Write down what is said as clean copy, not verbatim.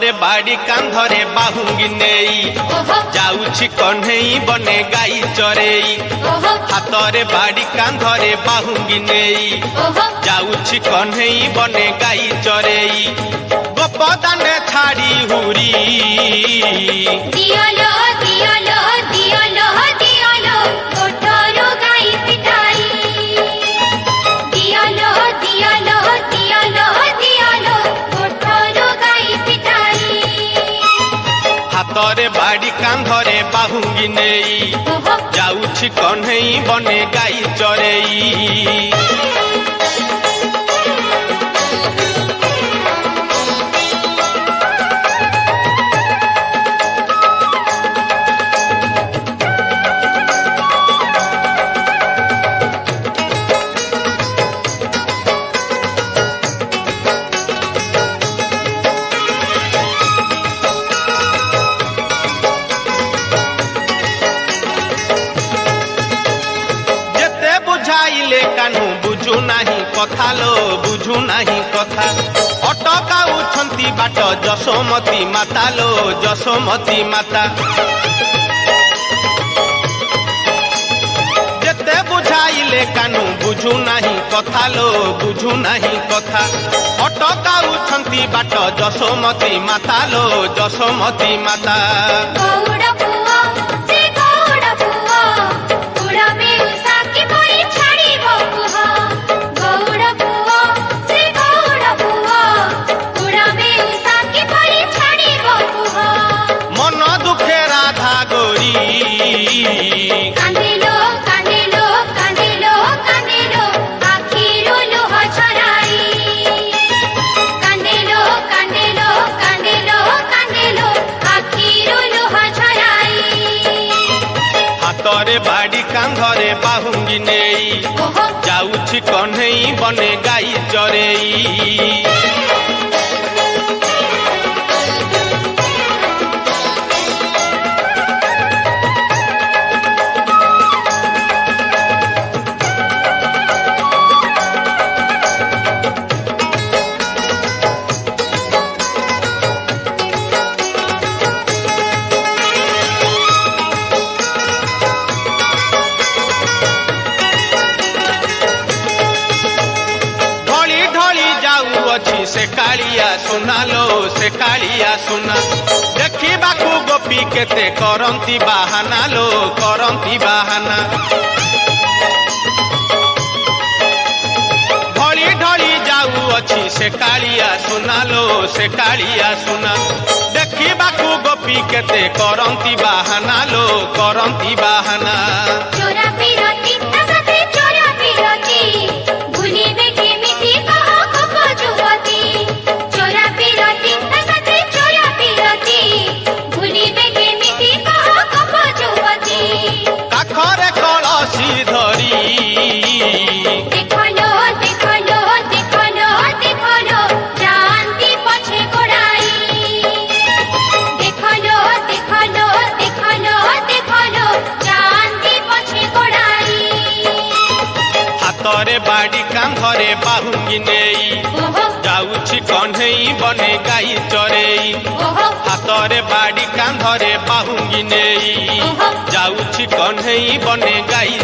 हातरे बाड़ी कांधरे बाहुंगी नेई जाउछि कन्हई बने गाई चरेई हातरे बाड़ी कांधरे बाहुंगी नेई जाउछि कन्हई बने गाई चरेई गोपदाने छाड़ी हुरी दियालो दियालो दियालो दियालो कोठरो गाई पिटाई दियालो दियालो दियालो दियालो कोठरो गाई पिटाई हातरे बाड़ी कांधरे बाहुंगी नेई जाउछि कन्हई बने गाई चरेई बुझाइले कानू बुझु नाही कथा लो बुझु नाही कथा अटकाउछंती बाट जशोमती माता लो जशोमती माता जेते बुझाइले कानू बुझु नाही कथा लो बुझु नाही कथा अटकाउछंती बाट जशोमती माता लो जशोमती माता गौड़ पुआ से गौड़ पुआ पुरा में उसाकी बोई छाड़ी बपुआ गौड़ पुआ से गौड़ पुआ पुरा में उसाकी बोई छाड़ी बपुआ मन दुखे राधा गोरी कांदिलो कांदिलो कांदिलो कांदिलो आखिरो लोह छराई कांदिलो कांदिलो कांदिलो कांदिलो आखिरो लोह छराई हातरे बाड़ी कांधरे बाहुंगी नेई जाउछि कन्हई बने गाई चरेई से कालिया सुना लो से कालिया सुना देखिबाकू गोपी केते करंती बाहाना लो करंती बाहाना ढली ढली जाऊ अछि से कालिया सुना लो से कालिया सुना देखिबाकू गोपी केते करंती बाहाना लो करंती बाहाना चोरा पिरती तसते चोरा पिरती भूलिबे केमिति कहो को जुवती चोरा पिरती तसते चोरा पिरती भूलिबे केमिति कहो को जुवती काखरे कलसी धरी देखलो देखलो देखलो देखलो जानती पछे गोड़ाई देखलो देखलो देखलो देखलो जानती पछे गोड़ाई हातरे बाड़ी कांधरे बाहुंगी नेई जाउछि कन्हई बने गाई चरेई हातरे बाड़ी कांधरे बाहुंगी नेई जाउछि कन्हई बने गाई